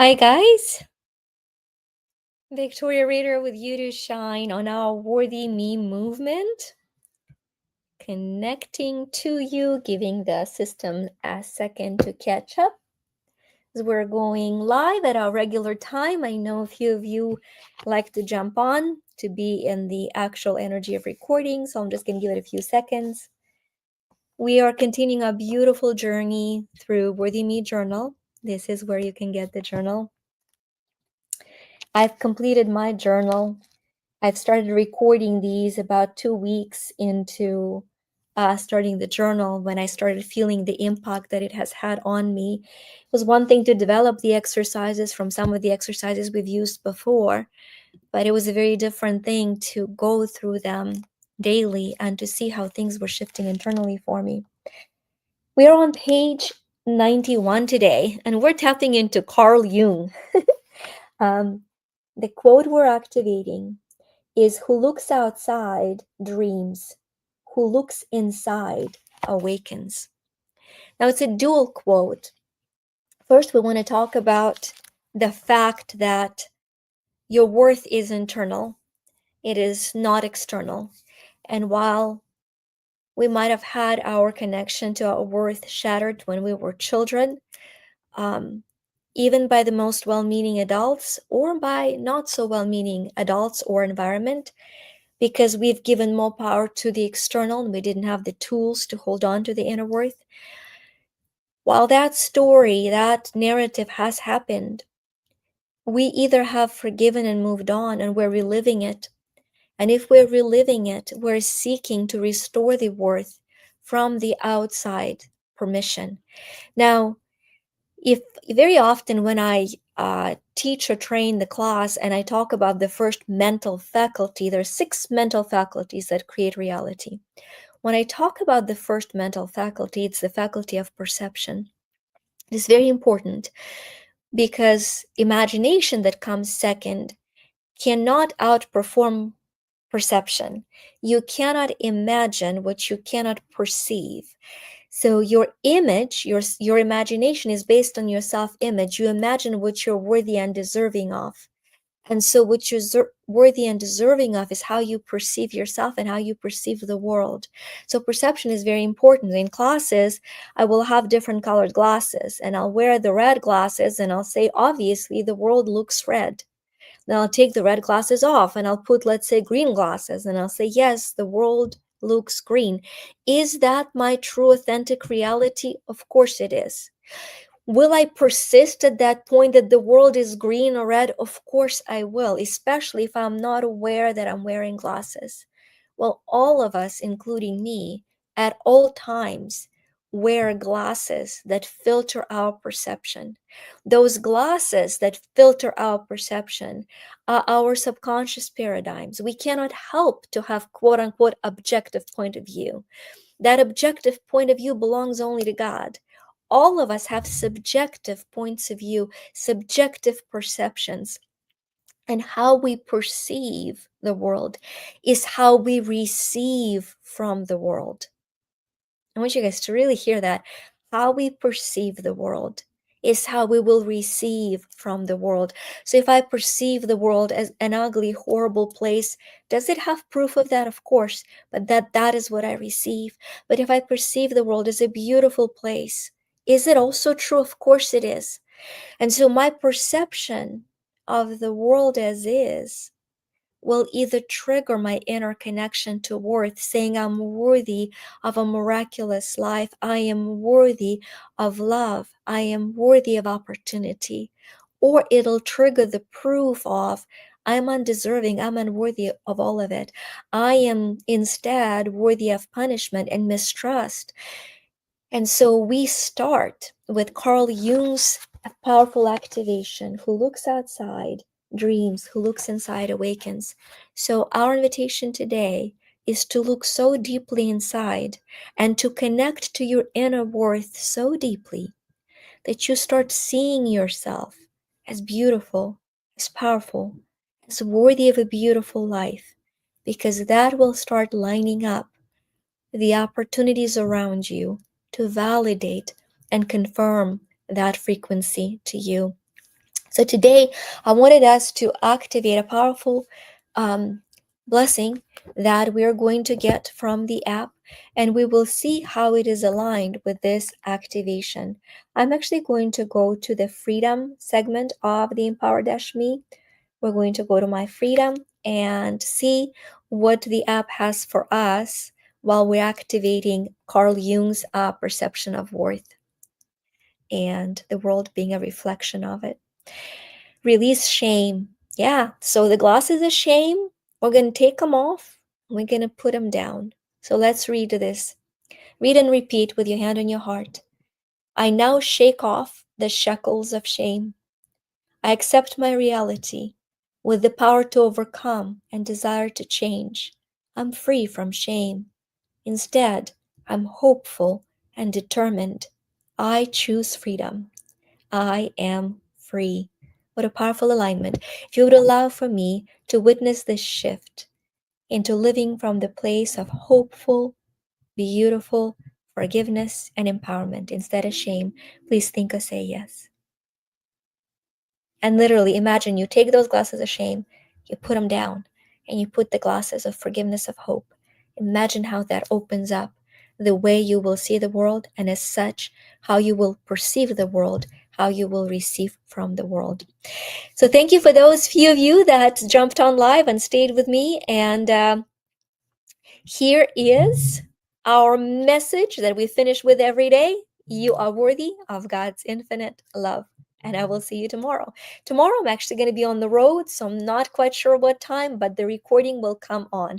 Hi, guys. Victoria Reader with you to shine on our Worthy Me movement. Connecting to you, giving the system a second to catch up. As we're going live at our regular time, I know a few of you like to jump on to be in the actual energy of recording, so I'm just going to give it a few seconds. We are continuing a beautiful journey through Worthy Me Journal. This is where you can get the journal. I've completed my journal. I've started recording these about 2 weeks into starting the journal when I started feeling the impact that it has had on me. It was one thing to develop the exercises from some of the exercises we've used before, but it was a very different thing to go through them daily and to see how things were shifting internally for me. We are on page 91 today, and we're tapping into Carl Jung. The quote we're activating is who looks outside dreams, who looks inside awakens. Now, it's a dual quote. First, we want to talk about the fact that your worth is internal, it is not external. And while we might have had our connection to our worth shattered when we were children, um, even by the most well meaning adults or by not so well meaning adults or environment, because we've given more power to the external and we didn't have the tools to hold on to the inner worth. While that story, that narrative has happened, we either have forgiven and moved on and we're reliving it. And if we're reliving it, we're seeking to restore the worth from the outside permission. Now, if very often when I teach or train the class and I talk about the first mental faculty, there are 6 mental faculties that create reality. When I talk about the first mental faculty, it's the faculty of perception. It is very important because imagination that comes second cannot outperform perception. You cannot imagine what you cannot perceive. So your image, your imagination is based on your self-image. You imagine what you're worthy and deserving of. And so what you're worthy and deserving of is how you perceive yourself and how you perceive the world. So perception is very important. In classes, I will have different colored glasses and I'll wear the red glasses and I'll say, obviously, the world looks red. Then I'll take the red glasses off and I'll put, let's say, green glasses and I'll say, yes, the world looks green. Is that my true authentic reality? Of course it is. Will I persist at that point that the world is green or red? Of course I will, especially if I'm not aware that I'm wearing glasses. Well, all of us, including me, at all times wear glasses that filter our perception. Those glasses that filter our perception are our subconscious paradigms. We cannot help to have quote unquote objective point of view. That objective point of view belongs only to God. All of us have subjective points of view, subjective perceptions. And how we perceive the world is how we receive from the world. I want you guys to really hear that. How we perceive the world is how we will receive from the world. So if I perceive the world as an ugly, horrible place, does it have proof of that? Of course, but that is what I receive. But if I perceive the world as a beautiful place, is it also true? Of course it is. And so my perception of the world as is will either trigger my inner connection to worth, saying I'm worthy of a miraculous life, I am worthy of love, I am worthy of opportunity, or it'll trigger the proof of I'm undeserving, I'm unworthy of all of it. I am instead worthy of punishment and mistrust. And so we start with Carl Jung's powerful activation, who looks outside, dreams, who looks inside, awakens. So our invitation today is to look so deeply inside and to connect to your inner worth so deeply that you start seeing yourself as beautiful, as powerful, as worthy of a beautiful life, because that will start lining up the opportunities around you to validate and confirm that frequency to you. So today, I wanted us to activate a powerful um, blessing that we are going to get from the app, and we will see how it is aligned with this activation. I'm actually going to go to the freedom segment of the Empower Dash Me. We're going to go to my freedom and see what the app has for us while we're activating Carl Jung's perception of worth and the world being a reflection of it. Release shame. Yeah, so the glasses of shame, we're going to take them off. We're going to put them down. So let's read this. Read and repeat with your hand on your heart. I now shake off the shackles of shame. I accept my reality with the power to overcome and desire to change. I'm free from shame. Instead, I'm hopeful and determined. I choose freedom. I am free. What a powerful alignment. If you would allow for me to witness this shift into living from the place of hopeful, beautiful forgiveness and empowerment instead of shame, please think or say yes. And literally imagine you take those glasses of shame, you put them down, and you put the glasses of forgiveness, of hope. Imagine how that opens up the way you will see the world, and as such, how you will perceive the world, how you will receive from the world. So thank you for those few of you that jumped on live and stayed with me. And here is our message that we finish with every day. You are worthy of God's infinite love. And I will see you tomorrow. Tomorrow, I'm actually going to be on the road, so I'm not quite sure what time, but the recording will come on.